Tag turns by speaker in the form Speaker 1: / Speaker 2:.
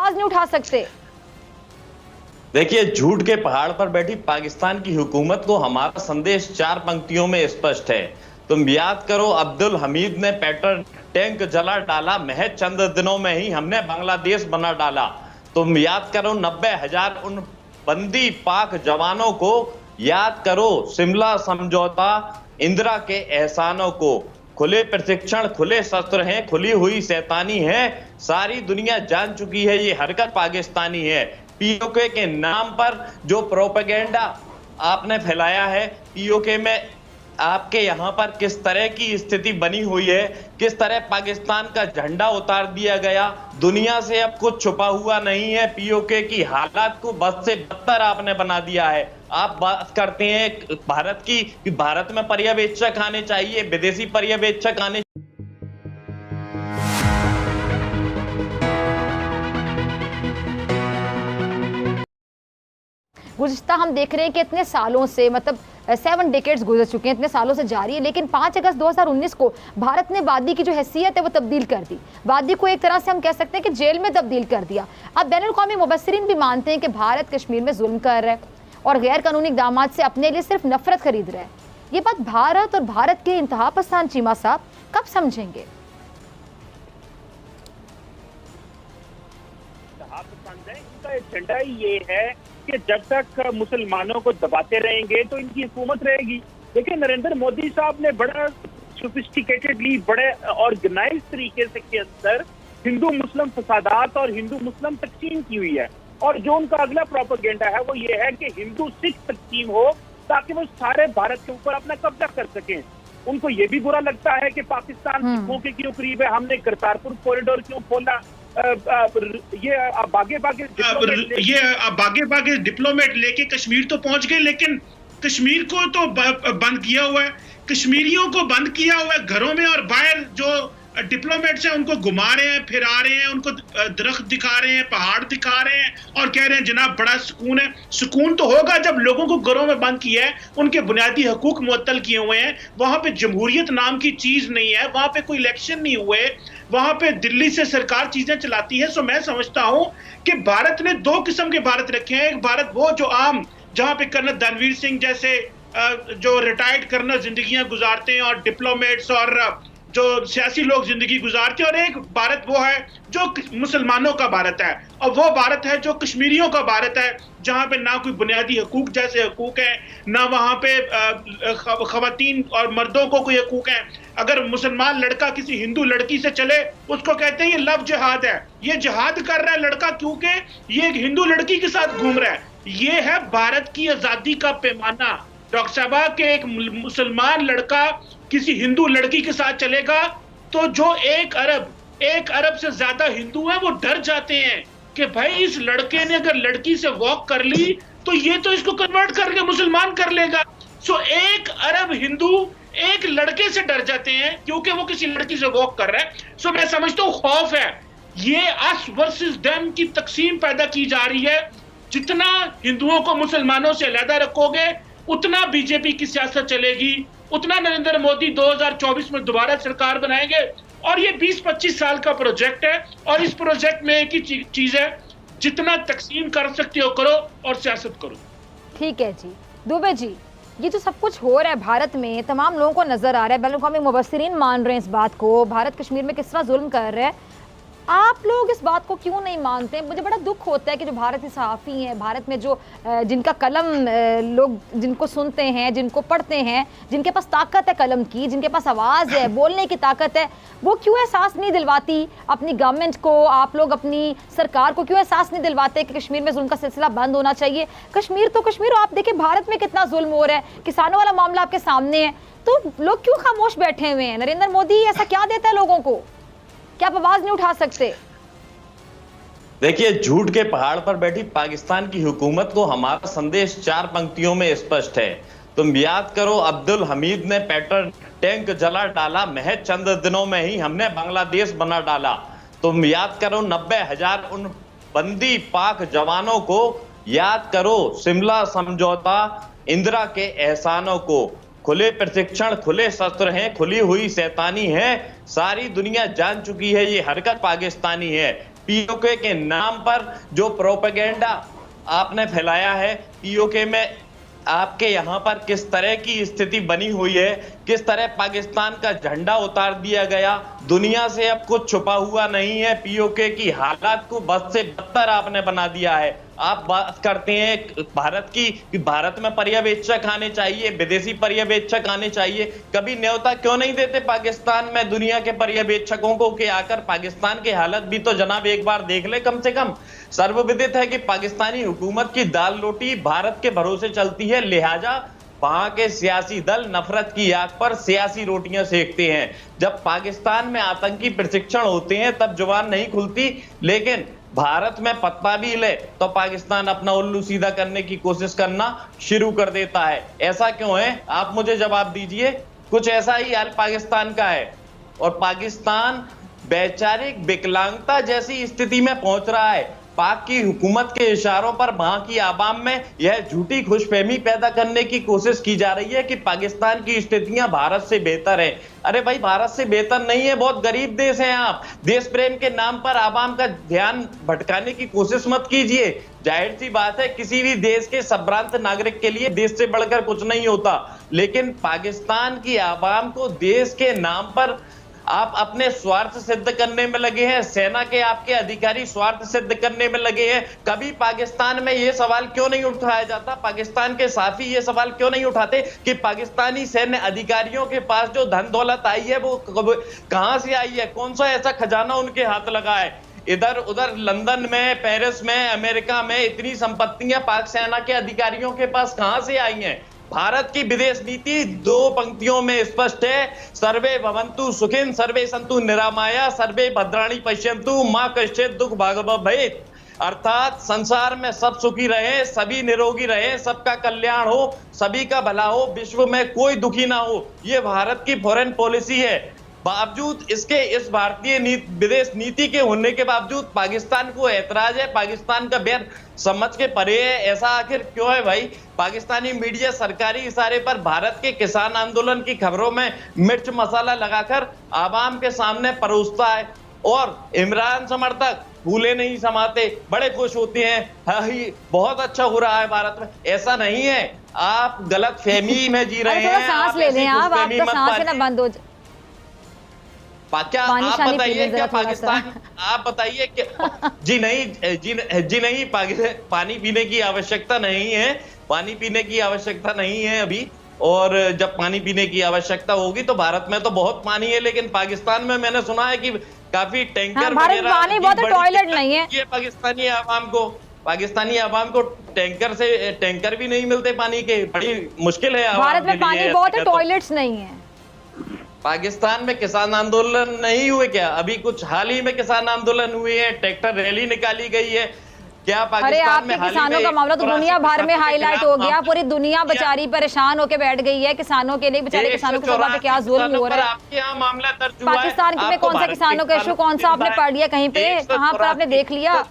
Speaker 1: आवाज नहीं उठा सकते?
Speaker 2: देखिए, झूठ के पहाड़ पर बैठी पाकिस्तान की हुकूमत को हमारा संदेश 4 पंक्तियों में स्पष्ट है। तुम याद करो, अब्दुल हमीद ने पेट्रोल टैंक जला डाला, महज चंद दिनों में ही हमने बांग्लादेश बना डाला। तुम याद करो 90,000 उन बंदी पाक जवानों को, याद करो शिमला समझौता, इंदिरा के एहसानों को। खुले प्रशिक्षण, खुले शस्त्र हैं, खुली हुई शैतानी है, सारी दुनिया जान चुकी है ये हरकत पाकिस्तानी है। पीओके के नाम पर जो प्रोपेगेंडा आपने फैलाया है, पीओके में आपके यहाँ पर किस तरह की स्थिति बनी हुई है, किस तरह पाकिस्तान का झंडा उतार दिया गया, दुनिया से अब कुछ छुपा हुआ नहीं है। पीओके की हालात को बद से बदतर आपने बना दिया है। आप बात करते हैं भारत की कि भारत में पर्यवेक्षक आने चाहिए, विदेशी पर्यवेक्षक आने।
Speaker 1: गुज़िश्ता हम देख रहे हैं कि इतने सालों से, मतलब 7 डेकेड्स गुजर चुके हैं, इतने सालों से जारी है, लेकिन 5 अगस्त 2019 को भारत ने वादी की जो हैसियत है वो तब्दील कर दी। वादी को एक तरह से हम कह सकते हैं कि जेल में तब्दील कर दिया। अब बैनुल-अक़वामी मुबस्सिरीन भी मानते हैं कि भारत कश्मीर में जुल्म कर रहा है और गैर कानूनी इक़दाम से अपने लिए सिर्फ नफरत खरीद रहा है। ये बात भारत और भारत के इंतहा पसंद चीमा साहब कब समझेंगे?
Speaker 3: इनका एजेंडा ही ये है कि जब तक मुसलमानों को दबाते रहेंगे तो इनकी हुकूमत रहेगी। देखिए, नरेंद्र मोदी साहब ने बड़ा सोफिस्टिकेटेडली, बड़े ऑर्गेनाइज तरीके से के अंदर हिंदू मुस्लिम फसादात और हिंदू मुस्लिम तकसीम की हुई है। और जो उनका अगला प्रोपेगेंडा है वो ये है कि हिंदू सिख तकसीम हो ताकि वो सारे भारत के ऊपर अपना कब्जा कर सकें। उनको ये भी बुरा लगता है कि पाकिस्तान सिखों के क्यों करीब है, हमने करतारपुर कॉरिडोर क्यों खोला, ये बागे बागे डिप्लोमेट लेके कश्मीर तो पहुंच गए, लेकिन कश्मीर को तो बंद किया हुआ है, कश्मीरियों को बंद किया हुआ है घरों में, और बाहर जो डिप्लोमेट्स हैं उनको घुमा रहे हैं, फिरा रहे हैं, उनको दरख्त दिखा रहे हैं, पहाड़ दिखा रहे हैं और कह रहे हैं जनाब बड़ा सुकून है। सुकून तो होगा जब लोगों को घरों में बंद किया है, उनके बुनियादी हकूक मुअत्तल किए हुए हैं, वहां पे जमहूरियत नाम की चीज नहीं है, वहां पे कोई इलेक्शन नहीं हुए, वहां पे दिल्ली से सरकार चीजें चलाती है। सो मैं समझता हूं कि भारत ने 2 किस्म के भारत रखे हैं। एक भारत वो जो आम, जहां पे कर्नल धर्मवीर सिंह जैसे जो रिटायर्ड कर्नल जिंदगियां गुजारते हैं और डिप्लोमेट्स और जो सियासी लोग जिंदगी गुजारते हैं, और एक भारत वो है जो मुसलमानों का भारत है, और वो भारत है जो कश्मीरियों का भारत है, जहां पे ना कोई बुनियादी हकूक जैसे हकूक है, ना वहां पे खवातीन और मर्दों को कोई हकूक है। अगर मुसलमान लड़का किसी हिंदू लड़की से चले, उसको कहते हैं ये लव जिहाद है, ये जिहाद कर रहा है लड़का क्योंकि ये एक हिंदू लड़की के साथ घूम रहा है। ये है भारत की आजादी का पैमाना। डॉक्टर साहब के एक मुसलमान लड़का किसी हिंदू लड़की के साथ चलेगा तो जो 1 अरब से ज्यादा हिंदू हैं वो डर जाते हैं कि भाई इस लड़के ने अगर लड़की से वॉक कर ली तो ये तो इसको कन्वर्ट करके मुसलमान कर लेगा। सो 1 अरब हिंदू एक लड़के से डर जाते हैं क्योंकि वो किसी लड़की से वॉक कर रहा है। सो मैं समझता हूँ खौफ है, ये अस वर्सेस देम की तकसीम पैदा की जा रही है। जितना हिंदुओं को मुसलमानों से अलहदा रखोगे उतना बीजेपी की सियासत चलेगी, उतना नरेंद्र मोदी 2024 में दोबारा सरकार बनाएंगे। और ये 20-25 साल का प्रोजेक्ट है, और इस प्रोजेक्ट में एक ही चीज है, जितना तकसीम कर सकते हो करो और सियासत करो।
Speaker 1: ठीक है जी। दुबे जी, ये जो सब कुछ हो रहा है भारत में, तमाम लोगों को नजर आ रहा है, बैनुल-अक़वामी मुबस्सिरीन मान रहे हैं इस बात को, भारत कश्मीर में किस तरह जुल्म कर रहा है, आप लोग इस बात को क्यों नहीं मानते हैं? मुझे बड़ा दुख होता है कि जो भारतीय सहाफ़ी हैं, भारत में जो जिनका कलम लोग जिनको सुनते हैं, जिनको पढ़ते हैं, जिनके पास ताकत है कलम की, जिनके पास आवाज़ है, बोलने की ताकत है, वो क्यों एहसास नहीं दिलवाती अपनी गवर्नमेंट को, आप लोग अपनी सरकार को क्यों एहसास नहीं दिलवाते कि कश्मीर में जुल्म का सिलसिला बंद होना चाहिए? कश्मीर तो कश्मीर, आप देखिए भारत में कितना जुल्म हो रहा है, किसानों वाला मामला आपके सामने है, तो लोग क्यों खामोश बैठे हुए हैं? नरेंद्र मोदी ऐसा क्या देता है लोगों को, क्या आप आवाज नहीं उठा सकते?
Speaker 2: देखिए, झूठ के पहाड़ पर बैठी पाकिस्तान की हुकूमत को हमारा संदेश 4 पंक्तियों में स्पष्ट है। तुम याद करो, अब्दुल हमीद ने पेट्रोल टैंक जला डाला, महज चंद दिनों में ही हमने बांग्लादेश बना डाला। तुम याद करो 90,000 उन बंदी पाक जवानों को, याद करो शिमला समझौता, इंदिरा के एहसानों को। खुले प्रशिक्षण, खुले शस्त्र हैं, खुली हुई शैतानी है, सारी दुनिया जान चुकी है ये हरकत पाकिस्तानी है। पीओके के नाम पर जो प्रोपेगेंडा आपने फैलाया है, पीओके में आपके यहाँ पर किस तरह की स्थिति बनी हुई है, किस तरह पाकिस्तान का झंडा उतार दिया गया, दुनिया से अब कुछ छुपा हुआ नहीं है। पीओके की हालात को बद से बदतर आपने बना दिया है। आप बात करते हैं भारत की कि भारत में पर्यवेक्षक आने चाहिए, विदेशी पर्यवेक्षक आने चाहिए, कभी न्योता क्यों नहीं देते पाकिस्तान में दुनिया के पर्यवेक्षकों को कि आकर पाकिस्तान की हालत भी तो जनाब एक बार देख ले। कम से कम सर्वविदित है कि पाकिस्तानी हुकूमत की दाल रोटी भारत के भरोसे चलती है, लिहाजा वहां के सियासी दल नफरत की आग पर सियासी रोटियां सेकते हैं। जब पाकिस्तान में आतंकी प्रशिक्षण होते हैं तब जुबान नहीं खुलती, लेकिन भारत में पत्ता भी ले तो पाकिस्तान अपना उल्लू सीधा करने की कोशिश करना शुरू कर देता है। ऐसा क्यों है, आप मुझे जवाब दीजिए। कुछ ऐसा ही हाल पाकिस्तान का है और पाकिस्तान वैचारिक विकलांगता जैसी स्थिति में पहुंच रहा है। पाक की हुकूमत के इशारों पर वहां की आवाम में यह झूठी खुशफहमी पैदा करने की कोशिश की जा रही है कि पाकिस्तान की स्थितियां भारत से बेहतर है। अरे भाई, भारत से बेहतर नहीं है, बहुत गरीब देश है। आप देश प्रेम के नाम पर आवाम का ध्यान भटकाने की कोशिश मत कीजिए। जाहिर सी बात है, किसी भी देश के संभ्रांत नागरिक के लिए देश से बढ़कर कुछ नहीं होता, लेकिन पाकिस्तान की आवाम को देश के नाम पर आप अपने स्वार्थ सिद्ध करने में लगे हैं। सेना के आपके अधिकारी स्वार्थ सिद्ध करने में लगे हैं। कभी पाकिस्तान में यह सवाल क्यों नहीं उठाया जाता, पाकिस्तान के साफी ये सवाल क्यों नहीं उठाते कि पाकिस्तानी सैन्य अधिकारियों के पास जो धन दौलत आई है वो कहां से आई है, कौन सा ऐसा खजाना उनके हाथ लगा है। इधर उधर लंदन में, पेरिस में, अमेरिका में इतनी संपत्तियां पाक सेना के अधिकारियों के पास कहां से आई हैं। भारत की विदेश नीति दो पंक्तियों में स्पष्ट है, सर्वे भवन्तु सुखिन सर्वे सन्तु निरामया सर्वे भद्राणि पश्यन्तु मां कश्चित् दुख भाग् भवेत्। अर्थात संसार में सब सुखी रहे, सभी निरोगी रहे, सबका कल्याण हो, सभी का भला हो, विश्व में कोई दुखी ना हो। ये भारत की फॉरेन पॉलिसी है। बावजूद इसके इस भारतीय विदेश नीति के होने के बावजूद पाकिस्तान को ऐतराज है, पाकिस्तान का बैर समझ के परे है। ऐसा आखिर क्यों है भाई? पाकिस्तानी मीडिया सरकारी इशारे पर भारत के किसान आंदोलन की खबरों में मिर्च मसाला लगाकर आवाम के सामने परोसता है और इमरान समर्थक फूले नहीं समाते, बड़े खुश होते हैं, हाँ ही बहुत अच्छा हो रहा है भारत में। ऐसा नहीं है, आप गलत फहमी में जी रहे हैं।
Speaker 1: सांस ले लें आप, आपका सांस लेना बंद हो जाए।
Speaker 2: क्या आप बताइए, क्या पाकिस्तान, आप बताइए कि जी नहीं, पानी पीने की आवश्यकता नहीं है, पानी पीने की आवश्यकता नहीं है अभी। और जब पानी पीने की आवश्यकता होगी तो भारत में तो बहुत पानी है, लेकिन पाकिस्तान में मैंने सुना है कि काफी टैंकर
Speaker 1: वगैरह पानी बहुत है, टॉयलेट नहीं है।
Speaker 2: ये पाकिस्तानी आवाम को टैंकर भी नहीं मिलते पानी के, बड़ी मुश्किल है।
Speaker 1: भारत में पानी बहुत है, टॉयलेट्स नहीं है।
Speaker 2: पाकिस्तान में किसान आंदोलन नहीं हुए क्या? अभी कुछ हाल ही में किसान आंदोलन हुए हैं, ट्रैक्टर रैली निकाली गई है। क्या पाकिस्तान में
Speaker 1: किसानों का मामला तो दुनिया भर में हाईलाइट हो गया, पूरी दुनिया बेचारी परेशान होकर बैठ गई है किसानों के लिए। बेचारे किसानों के साथ क्या जुल्म हो रहा है।
Speaker 2: मामला दर्ज
Speaker 1: पाकिस्तान में कौन सा किसानों का इशू, कौन सा आपने पढ़ लिया कहीं पे, कहाँ पर आपने देख लिया?